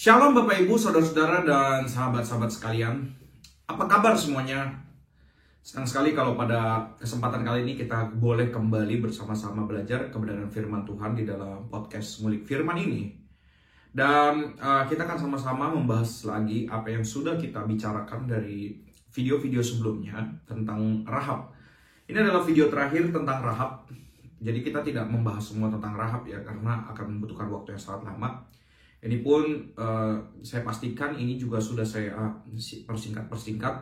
Shalom Bapak Ibu, Saudara-saudara dan sahabat-sahabat sekalian. Apa kabar semuanya? Senang sekali kalau pada kesempatan kali ini kita boleh kembali bersama-sama belajar kebenaran firman Tuhan di dalam podcast Ngulik Firman ini. Dan kita akan sama-sama membahas lagi apa yang sudah kita bicarakan dari video-video sebelumnya tentang Rahab. Ini adalah video terakhir tentang Rahab. Jadi kita tidak membahas semua tentang Rahab ya, karena akan membutuhkan waktu yang sangat lama. Ini pun saya pastikan ini juga sudah saya persingkat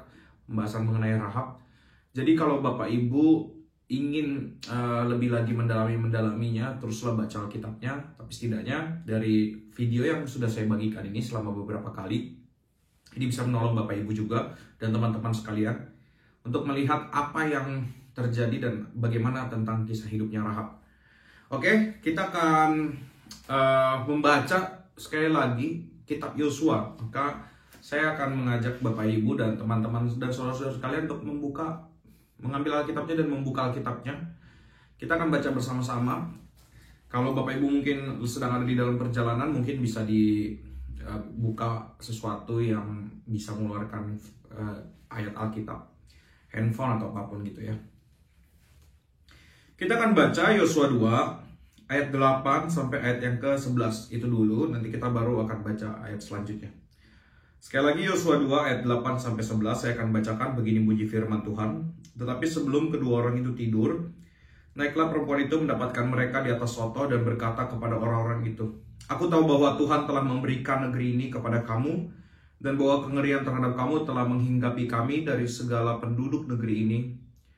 pembahasan mengenai Rahab. Jadi kalau Bapak Ibu ingin lebih lagi mendalaminya, teruslah baca Alkitabnya. Tapi setidaknya dari video yang sudah saya bagikan ini selama beberapa kali, ini bisa menolong Bapak Ibu juga dan teman-teman sekalian untuk melihat apa yang terjadi dan bagaimana tentang kisah hidupnya Rahab. Oke, kita akan membaca sekali lagi kitab Yosua. Maka saya akan mengajak Bapak Ibu dan teman-teman dan saudara-saudara sekalian untuk mengambil Alkitabnya dan membuka Alkitabnya. Kita akan baca bersama-sama. Kalau Bapak Ibu mungkin sedang ada di dalam perjalanan, mungkin bisa dibuka sesuatu yang bisa mengeluarkan ayat Alkitab, handphone atau apapun gitu ya. Kita akan baca Yosua 2 ayat 8 sampai ayat yang ke-11 itu dulu, nanti kita baru akan baca ayat selanjutnya. Sekali lagi Yosua 2 ayat 8 sampai 11 saya akan bacakan. Begini bunyi firman Tuhan. Tetapi sebelum kedua orang itu tidur, naiklah perempuan itu mendapatkan mereka di atas soto dan berkata kepada orang-orang itu, "Aku tahu bahwa Tuhan telah memberikan negeri ini kepada kamu, dan bahwa kengerian terhadap kamu telah menghinggapi kami dari segala penduduk negeri ini,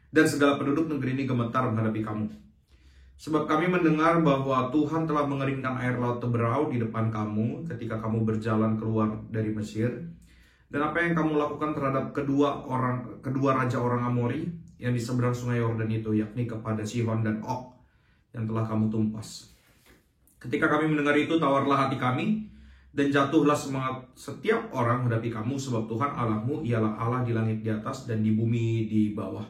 dan segala penduduk negeri ini gemetar menghadapi kamu. Sebab kami mendengar bahwa Tuhan telah mengeringkan air laut Teberau di depan kamu ketika kamu berjalan keluar dari Mesir, dan apa yang kamu lakukan terhadap kedua raja orang Amori yang di seberang sungai Yordan itu, yakni kepada Sihon dan Og yang telah kamu tumpas. Ketika kami mendengar itu, tawarlah hati kami, dan jatuhlah semangat setiap orang menghadapi kamu, sebab Tuhan Allahmu ialah Allah di langit di atas dan di bumi di bawah."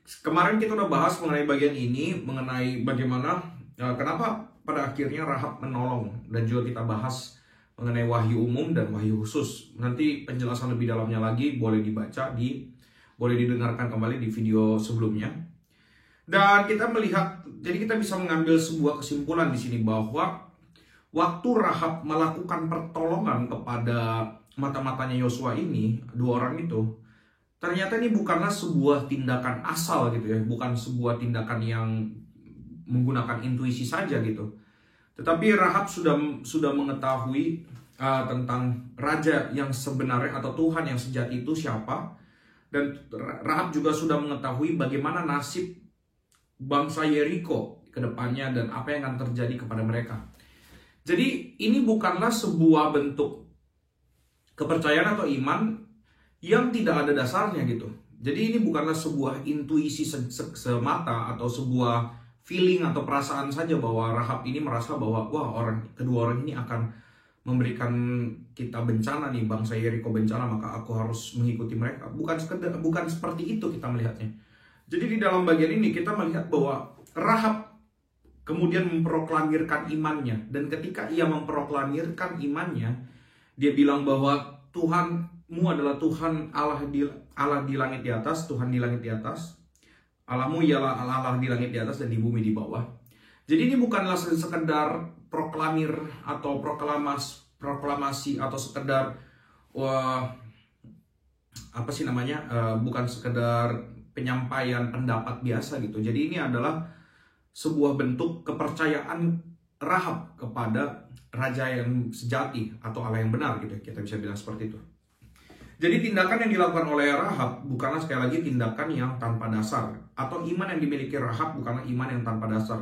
Kemarin kita udah bahas mengenai bagian ini, mengenai bagaimana kenapa pada akhirnya Rahab menolong, dan juga kita bahas mengenai wahyu umum dan wahyu khusus. Nanti penjelasan lebih dalamnya lagi boleh dibaca boleh didengarkan kembali di video sebelumnya. Dan kita melihat, jadi kita bisa mengambil sebuah kesimpulan di sini bahwa waktu Rahab melakukan pertolongan kepada mata-matanya Yosua ini, dua orang itu, ternyata ini bukanlah sebuah tindakan asal gitu ya, bukan sebuah tindakan yang menggunakan intuisi saja gitu. Tetapi Rahab sudah mengetahui tentang raja yang sebenarnya atau Tuhan yang sejati itu siapa, dan Rahab juga sudah mengetahui bagaimana nasib bangsa Yeriko ke depannya dan apa yang akan terjadi kepada mereka. Jadi ini bukanlah sebuah bentuk kepercayaan atau iman yang tidak ada dasarnya gitu. Jadi ini bukanlah sebuah intuisi semata atau sebuah feeling atau perasaan saja bahwa Rahab ini merasa bahwa wah kedua orang ini akan memberikan kita bencana nih, bangsa Yeriko bencana, maka aku harus mengikuti mereka. Bukan seperti itu kita melihatnya. Jadi di dalam bagian ini kita melihat bahwa Rahab kemudian memproklamirkan imannya, dan ketika ia memproklamirkan imannya, dia bilang bahwa Tuhanmu adalah Tuhan Allah di langit di atas, Tuhan di langit di atas. Allahmu ialah Allah di langit di atas dan di bumi di bawah. Jadi ini bukanlah sekedar proklamir atau proklamasi atau sekedar bukan sekedar penyampaian pendapat biasa gitu. Jadi ini adalah sebuah bentuk kepercayaan Rahab kepada raja yang sejati atau Allah yang benar gitu, kita bisa bilang seperti itu. Jadi tindakan yang dilakukan oleh Rahab bukanlah sekali lagi tindakan yang tanpa dasar, atau iman yang dimiliki Rahab bukanlah iman yang tanpa dasar.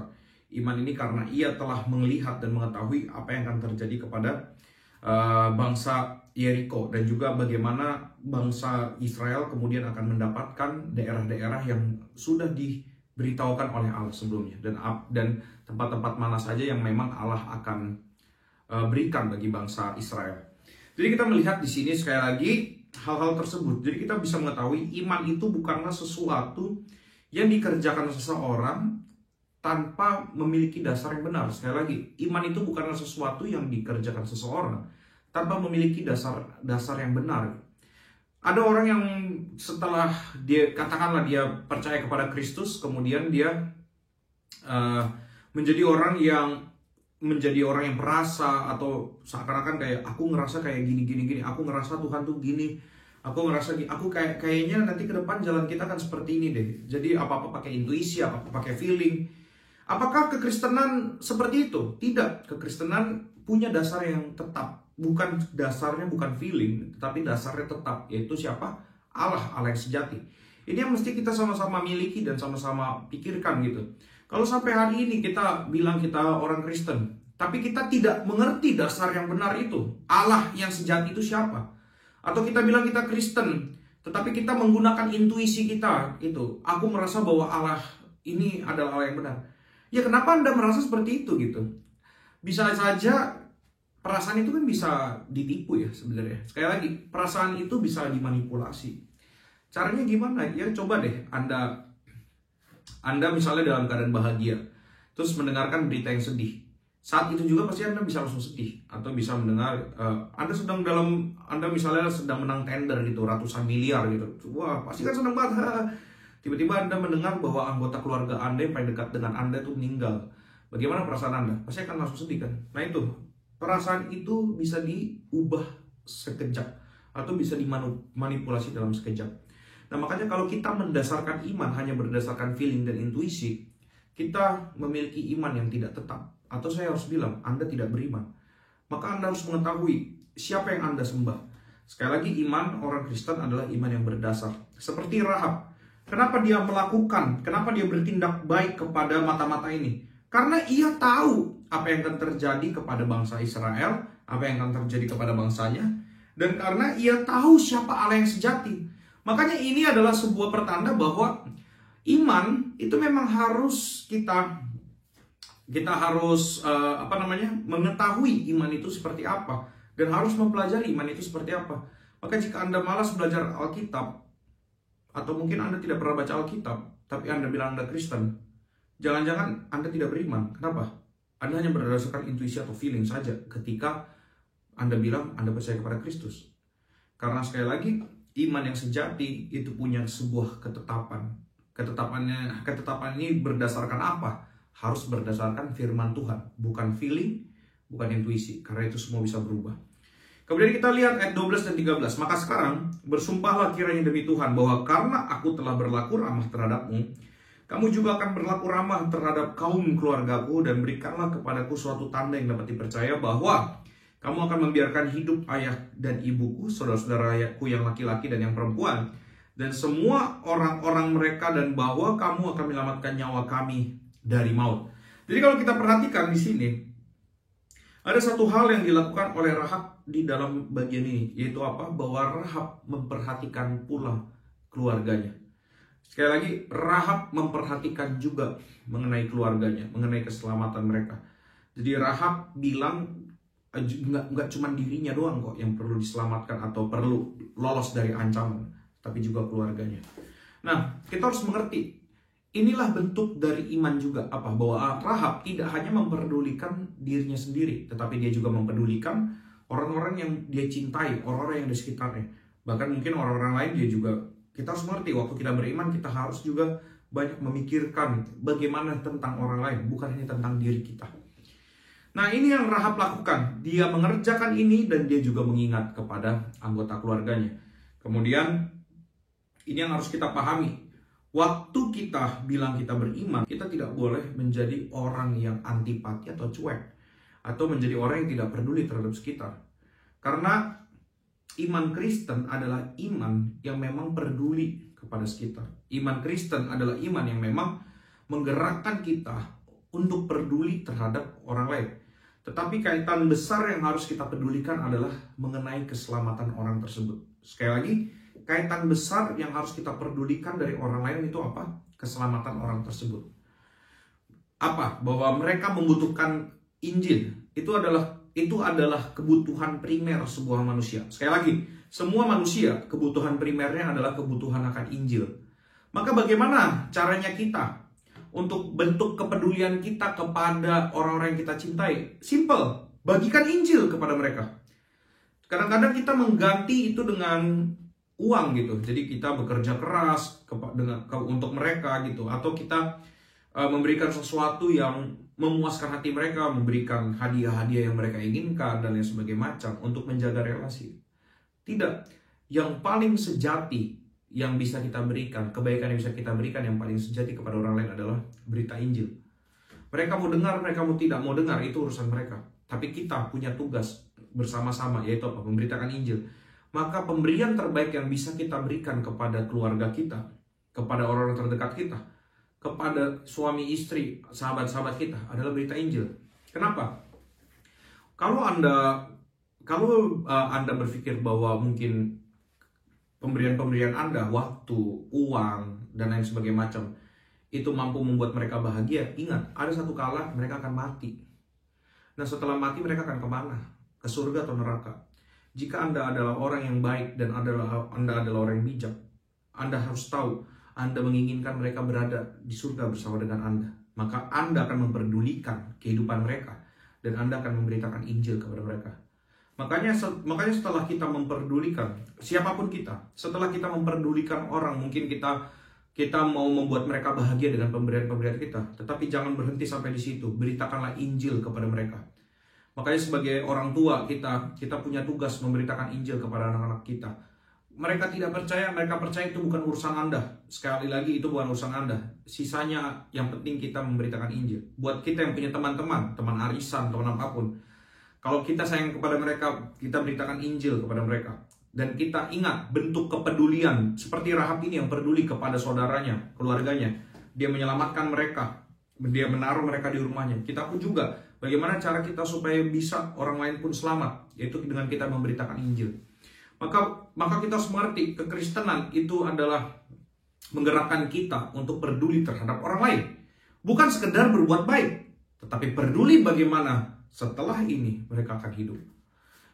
Iman ini karena ia telah melihat dan mengetahui apa yang akan terjadi kepada bangsa Yeriko, dan juga bagaimana bangsa Israel kemudian akan mendapatkan daerah-daerah yang sudah diberitahukan oleh Allah sebelumnya, dan tempat-tempat mana saja yang memang Allah akan berikan bagi bangsa Israel. Jadi kita melihat di sini sekali lagi hal-hal tersebut. Jadi kita bisa mengetahui iman itu bukanlah sesuatu yang dikerjakan seseorang tanpa memiliki dasar yang benar. Sekali lagi, iman itu bukanlah sesuatu yang dikerjakan seseorang tanpa memiliki dasar yang benar. Ada orang yang setelah dia, katakanlah dia percaya kepada Kristus, kemudian dia menjadi orang yang perasa, atau seakan-akan kayak aku ngerasa kayak gini, aku ngerasa Tuhan tuh gini, aku ngerasa aku kayaknya nanti ke depan jalan kita kan seperti ini deh. Jadi apa-apa pakai intuisi, apa-apa pakai feeling. Apakah kekristenan seperti itu? Tidak. Kekristenan punya dasar yang tetap. Dasarnya bukan feeling, tetapi dasarnya tetap, yaitu siapa? Allah yang sejati. Ini yang mesti kita sama-sama miliki dan sama-sama pikirkan gitu. Kalau sampai hari ini kita bilang kita orang Kristen, tapi kita tidak mengerti dasar yang benar itu, Allah yang sejati itu siapa? Atau kita bilang kita Kristen, tetapi kita menggunakan intuisi kita itu, aku merasa bahwa Allah ini adalah Allah yang benar. Ya kenapa Anda merasa seperti itu gitu? Bisa saja perasaan itu kan bisa ditipu ya sebenarnya. Sekali lagi, perasaan itu bisa dimanipulasi. Caranya gimana? Ya coba deh Anda misalnya dalam keadaan bahagia, terus mendengarkan berita yang sedih. Saat itu juga pasti Anda bisa langsung sedih. Atau bisa mendengar, Anda misalnya sedang menang tender gitu, ratusan miliar gitu. Wah, pasti kan senang banget. Tiba-tiba Anda mendengar bahwa anggota keluarga Anda yang paling dekat dengan Anda itu meninggal. Bagaimana perasaan Anda? Pasti akan langsung sedih kan? Nah itu, perasaan itu bisa diubah sekejap atau bisa dimanipulasi dalam sekejap. Nah makanya kalau kita mendasarkan iman hanya berdasarkan feeling dan intuisi, kita memiliki iman yang tidak tetap. Atau saya harus bilang, Anda tidak beriman. Maka Anda harus mengetahui siapa yang Anda sembah. Sekali lagi, iman orang Kristen adalah iman yang berdasar. Seperti Rahab. Kenapa dia bertindak baik kepada mata-mata ini? Karena ia tahu apa yang akan terjadi kepada bangsa Israel, apa yang akan terjadi kepada bangsanya, dan karena ia tahu siapa Allah yang sejati. Makanya ini adalah sebuah pertanda bahwa iman itu memang harus kita harus mengetahui iman itu seperti apa, dan harus mempelajari iman itu seperti apa. Maka jika Anda malas belajar Alkitab, atau mungkin Anda tidak pernah baca Alkitab, tapi Anda bilang Anda Kristen, jangan-jangan Anda tidak beriman. Kenapa? Anda hanya berdasarkan intuisi atau feeling saja ketika Anda bilang Anda percaya kepada Kristus. Karena sekali lagi, iman yang sejati itu punya sebuah ketetapan. Ketetapan ini berdasarkan apa? Harus berdasarkan firman Tuhan, bukan feeling, bukan intuisi, karena itu semua bisa berubah. Kemudian kita lihat ayat 12 dan 13. Maka sekarang bersumpahlah kiranya demi Tuhan bahwa karena aku telah berlaku ramah terhadapmu, kamu juga akan berlaku ramah terhadap kaum keluargaku, dan berikanlah kepadaku suatu tanda yang dapat dipercaya bahwa kamu akan membiarkan hidup ayah dan ibuku, saudara-saudaraku yang laki-laki dan yang perempuan, dan semua orang-orang mereka, dan bahwa kamu akan menyelamatkan nyawa kami dari maut. Jadi kalau kita perhatikan di sini, ada satu hal yang dilakukan oleh Rahab di dalam bagian ini, yaitu apa? Bahwa Rahab memperhatikan pula keluarganya. Sekali lagi, Rahab memperhatikan juga mengenai keluarganya, mengenai keselamatan mereka. Jadi Rahab bilang, nggak cuma dirinya doang kok yang perlu diselamatkan atau perlu lolos dari ancaman, tapi juga keluarganya. Nah, kita harus mengerti, inilah bentuk dari iman juga, apa? Bahwa Rahab tidak hanya memperdulikan dirinya sendiri, tetapi dia juga mempedulikan orang-orang yang dia cintai, orang-orang yang di sekitarnya. Bahkan mungkin orang-orang lain dia juga. Kita harus mengerti, waktu kita beriman, kita harus juga banyak memikirkan bagaimana tentang orang lain, bukan hanya tentang diri kita. Nah, ini yang Rahab lakukan. Dia mengerjakan ini dan dia juga mengingat kepada anggota keluarganya. Kemudian, ini yang harus kita pahami. Waktu kita bilang kita beriman, kita tidak boleh menjadi orang yang antipati atau cuek, atau menjadi orang yang tidak peduli terhadap sekitar. Karena iman Kristen adalah iman yang memang peduli kepada sekitar. Iman Kristen adalah iman yang memang menggerakkan kita untuk peduli terhadap orang lain. Tetapi kaitan besar yang harus kita pedulikan adalah mengenai keselamatan orang tersebut. Sekali lagi, kaitan besar yang harus kita pedulikan dari orang lain itu apa? Keselamatan orang tersebut. Apa? Bahwa mereka membutuhkan Injil. Itu adalah kebutuhan primer sebuah manusia. Sekali lagi, semua manusia kebutuhan primernya adalah kebutuhan akan Injil. Maka bagaimana caranya kita untuk bentuk kepedulian kita kepada orang-orang yang kita cintai? Simple, bagikan Injil kepada mereka. Kadang-kadang kita mengganti itu dengan uang gitu. Jadi kita bekerja keras untuk mereka gitu, atau kita memberikan sesuatu yang memuaskan hati mereka, memberikan hadiah-hadiah yang mereka inginkan dan lain sebagainya macam untuk menjaga relasi. Tidak. Yang paling sejati yang bisa kita berikan, kebaikan yang bisa kita berikan yang paling sejati kepada orang lain adalah berita Injil. Mereka mau dengar, mereka mau tidak mau dengar, itu urusan mereka. Tapi kita punya tugas bersama-sama, yaitu apa? Memberitakan Injil. Maka pemberian terbaik yang bisa kita berikan kepada keluarga kita, kepada orang-orang terdekat kita, kepada suami istri, sahabat-sahabat kita adalah berita Injil. Kenapa? Kalau Anda berpikir bahwa mungkin pemberian-pemberian Anda, waktu, uang, dan lain sebagainya macam, itu mampu membuat mereka bahagia, ingat, ada satu kala mereka akan mati. Nah, setelah mati mereka akan kemana? Ke surga atau neraka? Jika Anda adalah orang yang baik dan Anda adalah orang yang bijak, Anda harus tahu, Anda menginginkan mereka berada di surga bersama dengan Anda. Maka Anda akan memperdulikan kehidupan mereka, dan Anda akan memberitakan Injil kepada mereka. Makanya setelah kita memperdulikan siapapun kita, setelah kita memperdulikan orang, mungkin kita mau membuat mereka bahagia dengan pemberian-pemberian kita, tetapi jangan berhenti sampai di situ. Beritakanlah Injil kepada mereka. Makanya sebagai orang tua kita punya tugas memberitakan Injil kepada anak-anak kita. Mereka tidak percaya, mereka percaya itu bukan urusan Anda. Sekali lagi, itu bukan urusan Anda. Sisanya yang penting kita memberitakan Injil. Buat kita yang punya teman-teman, teman arisan, teman apapun, kalau kita sayang kepada mereka, kita beritakan Injil kepada mereka. Dan kita ingat bentuk kepedulian. Seperti Rahab ini yang peduli kepada saudaranya, keluarganya. Dia menyelamatkan mereka. Dia menaruh mereka di rumahnya. Kita pun juga, bagaimana cara kita supaya bisa orang lain pun selamat? Yaitu dengan kita memberitakan Injil. Maka kita harus mengerti, kekristenan itu adalah menggerakkan kita untuk peduli terhadap orang lain. Bukan sekedar berbuat baik, tetapi peduli bagaimana setelah ini mereka akan hidup.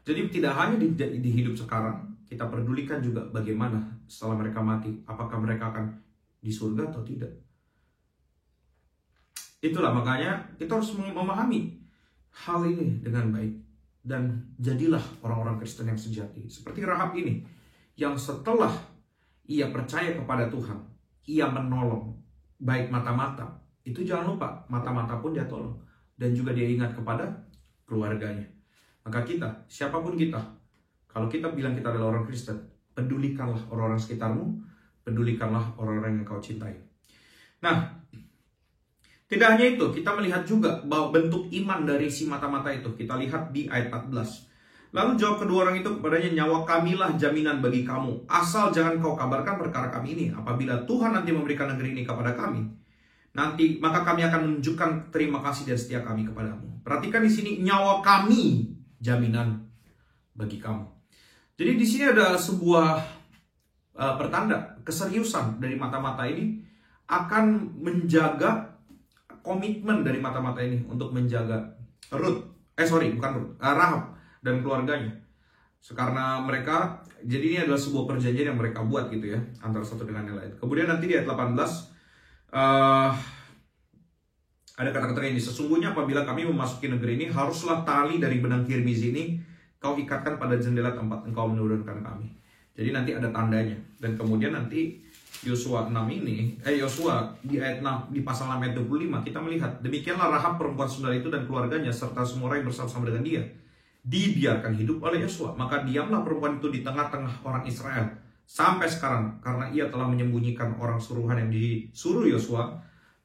Jadi tidak hanya di hidup sekarang, kita pedulikan juga bagaimana setelah mereka mati. Apakah mereka akan di surga atau tidak. Itulah makanya kita harus memahami hal ini dengan baik. Dan jadilah orang-orang Kristen yang sejati. Seperti Rahab ini, yang setelah ia percaya kepada Tuhan, ia menolong baik mata-mata. Itu jangan lupa, mata-mata pun dia tolong. Dan juga dia ingat kepada keluarganya. Maka kita, siapapun kita, kalau kita bilang kita adalah orang Kristen, pedulikanlah orang-orang sekitarmu, pedulikanlah orang-orang yang kau cintai. Nah, tidak hanya itu, kita melihat juga bahwa bentuk iman dari si mata-mata itu. Kita lihat di ayat 14. Lalu jawab kedua orang itu kepadanya, nyawa kamilah jaminan bagi kamu, asal jangan kau kabarkan perkara kami ini. Apabila Tuhan nanti memberikan negeri ini kepada kami, nanti maka kami akan menunjukkan terima kasih dan setia kami kepadamu. Perhatikan di sini, nyawa kami jaminan bagi kamu. Jadi di sini ada sebuah pertanda keseriusan dari mata-mata ini akan menjaga komitmen dari mata-mata ini untuk menjaga Rahab dan keluarganya. Karena mereka, jadi ini adalah sebuah perjanjian yang mereka buat gitu ya, antara satu dengan yang lain. Kemudian nanti di ayat 18 ada kata-kata ini, sesungguhnya apabila kami memasuki negeri ini, haruslah tali dari benang kirmiz ini kau ikatkan pada jendela tempat engkau menurunkan kami. Jadi nanti ada tandanya. Dan kemudian nanti Yosua 6 ini, Yosua di ayat 6, di pasal 6 ayat 25, kita melihat, demikianlah Rahab perempuan sundal itu dan keluarganya, serta semua orang yang bersama-sama dengan dia, dibiarkan hidup oleh Yosua. Maka diamlah perempuan itu di tengah-tengah orang Israel sampai sekarang, karena ia telah menyembunyikan orang suruhan yang disuruh Yosua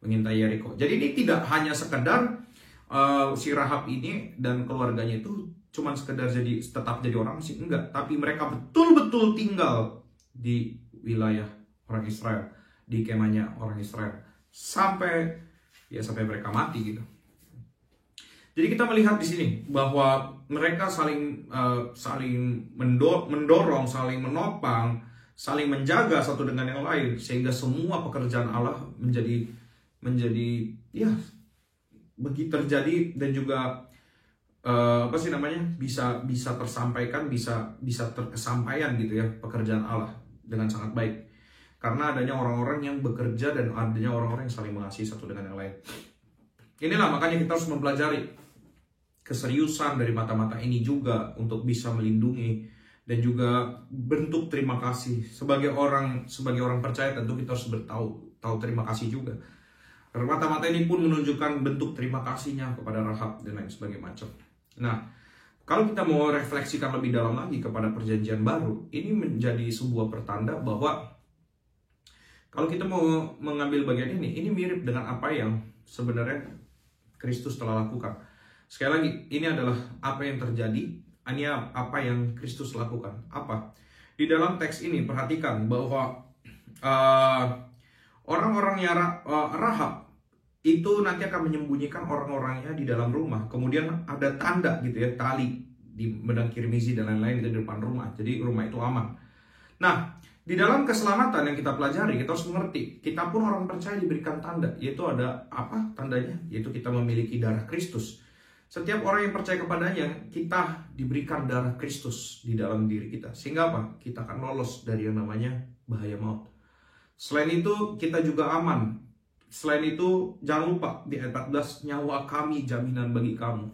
mengintai Yeriko. Jadi ini tidak hanya sekedar si Rahab ini dan keluarganya itu cuma sekedar tetap jadi orang sih, enggak, tapi mereka betul-betul tinggal di wilayah orang Israel, di kemahnya orang Israel sampai mereka mati gitu. Jadi kita melihat di sini bahwa mereka saling mendorong, saling menopang, saling menjaga satu dengan yang lain, sehingga semua pekerjaan Allah menjadi begitu terjadi, dan juga bisa tersampaikan, bisa terkesampaian gitu ya, pekerjaan Allah dengan sangat baik. Karena adanya orang-orang yang bekerja dan adanya orang-orang yang saling mengasihi satu dengan yang lain. Inilah makanya kita harus mempelajari keseriusan dari mata-mata ini juga untuk bisa melindungi dan juga bentuk terima kasih. Sebagai orang percaya tentu kita harus tahu terima kasih juga. Mata-mata ini pun menunjukkan bentuk terima kasihnya kepada Rahab dan lain sebagainya macam. Nah, kalau kita mau refleksikan lebih dalam lagi kepada perjanjian baru, ini menjadi sebuah pertanda bahwa kalau kita mau mengambil bagian ini mirip dengan apa yang sebenarnya Kristus telah lakukan. Sekali lagi, ini adalah apa yang terjadi, hanya apa yang Kristus lakukan. Apa? Di dalam teks ini, perhatikan bahwa orang-orangnya Rahab itu nanti akan menyembunyikan orang-orangnya di dalam rumah. Kemudian ada tanda gitu ya, tali di medang kirmizi dan lain-lain di depan rumah. Jadi rumah itu aman. Nah, di dalam keselamatan yang kita pelajari, kita harus mengerti, kita pun orang percaya diberikan tanda, yaitu ada apa tandanya? Yaitu kita memiliki darah Kristus. Setiap orang yang percaya kepadanya, kita diberikan darah Kristus di dalam diri kita. Sehingga apa? Kita akan lolos dari yang namanya bahaya maut. Selain itu, kita juga aman. Selain itu, jangan lupa di ayat 14, nyawa kami jaminan bagi kamu.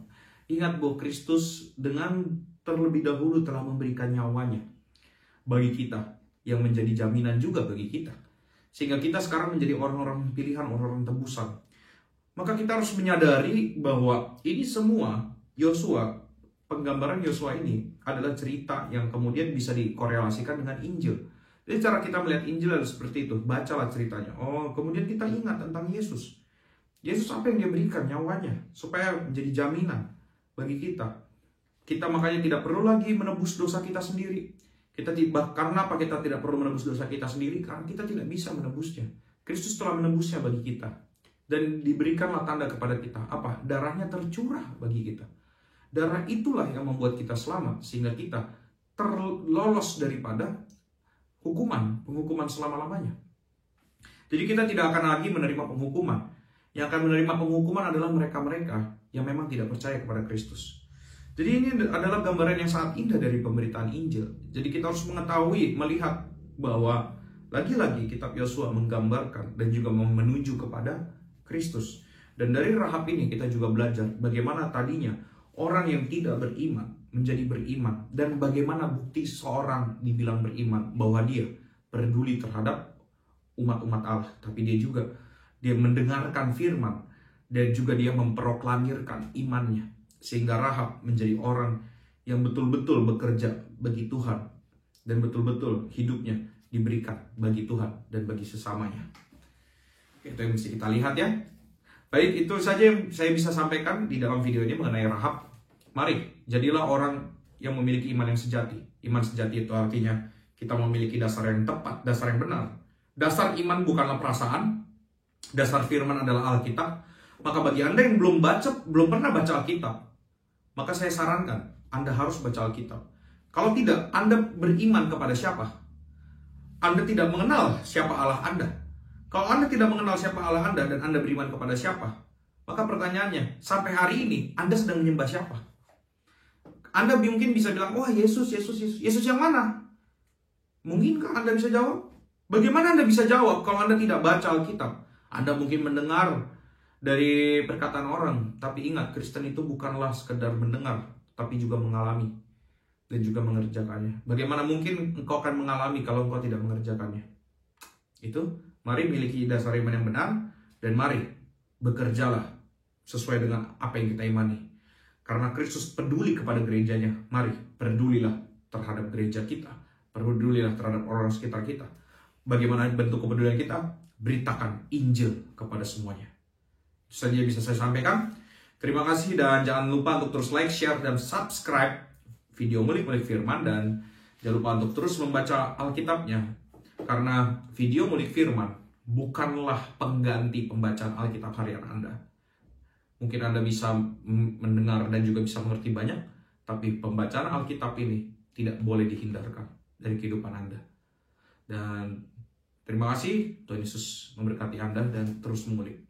Ingat bahwa Kristus dengan terlebih dahulu telah memberikan nyawanya bagi kita, yang menjadi jaminan juga bagi kita. Sehingga kita sekarang menjadi orang-orang pilihan, orang-orang tebusan. Maka kita harus menyadari bahwa ini semua Yosua, penggambaran Yosua ini adalah cerita yang kemudian bisa dikorelasikan dengan Injil. Jadi cara kita melihat Injil adalah seperti itu. Bacalah ceritanya. Oh, kemudian kita ingat tentang Yesus. Yesus apa yang dia berikan? Nyawanya. Supaya menjadi jaminan bagi kita. Kita makanya tidak perlu lagi menebus dosa kita sendiri. Karena apa kita tidak perlu menebus dosa kita sendiri? Karena kita tidak bisa menebusnya. Kristus telah menebusnya bagi kita. Dan diberikanlah tanda kepada kita. Apa? Darahnya tercurah bagi kita. Darah itulah yang membuat kita selamat. Sehingga kita terlolos daripada penghukuman selama-lamanya. Jadi kita tidak akan lagi menerima penghukuman. Yang akan menerima penghukuman adalah mereka-mereka yang memang tidak percaya kepada Kristus. Jadi ini adalah gambaran yang sangat indah dari pemberitaan Injil. Jadi kita harus mengetahui, melihat bahwa lagi-lagi kitab Yosua menggambarkan dan juga menuju kepada Kristus. Dan dari Rahab ini kita juga belajar bagaimana tadinya orang yang tidak beriman menjadi beriman. Dan bagaimana bukti seorang dibilang beriman bahwa dia peduli terhadap umat-umat Allah. Tapi dia mendengarkan firman dan juga dia memproklamirkan imannya. Sehingga Rahab menjadi orang yang betul-betul bekerja bagi Tuhan. Dan betul-betul hidupnya diberikan bagi Tuhan dan bagi sesamanya. Itu yang mesti kita lihat ya. Baik, itu saja yang saya bisa sampaikan di dalam video ini mengenai Rahab. Mari, jadilah orang yang memiliki iman yang sejati. Iman sejati itu artinya kita memiliki dasar yang tepat, dasar yang benar. Dasar iman bukanlah perasaan. Dasar firman adalah Alkitab. Maka bagi Anda yang belum pernah baca Alkitab, maka saya sarankan Anda harus baca Alkitab. Kalau tidak, Anda beriman kepada siapa? Anda tidak mengenal siapa Allah Anda. Kalau Anda tidak mengenal siapa Allah Anda dan Anda beriman kepada siapa, maka pertanyaannya, sampai hari ini Anda sedang menyembah siapa? Anda mungkin bisa bilang, wah Yesus yang mana? Mungkinkah Anda bisa jawab? Bagaimana Anda bisa jawab kalau Anda tidak baca Alkitab? Anda mungkin mendengar dari perkataan orang, tapi ingat, Kristen itu bukanlah sekedar mendengar, tapi juga mengalami dan juga mengerjakannya. Bagaimana mungkin engkau akan mengalami kalau engkau tidak mengerjakannya? Itu, mari miliki dasar iman yang benar, dan mari bekerjalah sesuai dengan apa yang kita imani. Karena Kristus peduli kepada gerejanya, mari pedulilah terhadap gereja kita, pedulilah terhadap orang sekitar kita. Bagaimana bentuk kepedulian kita? Beritakan Injil kepada semuanya. Itu saja bisa saya sampaikan. Terima kasih dan jangan lupa untuk terus like, share, dan subscribe video Ngulik-Ngulik Firman. Dan jangan lupa untuk terus membaca Alkitabnya. Karena video Ngulik Firman bukanlah pengganti pembacaan Alkitab harian Anda. Mungkin Anda bisa mendengar dan juga bisa mengerti banyak, tapi pembacaan Alkitab ini tidak boleh dihindarkan dari kehidupan Anda. Dan terima kasih, Tuhan Yesus memberkati Anda dan terus mengulik.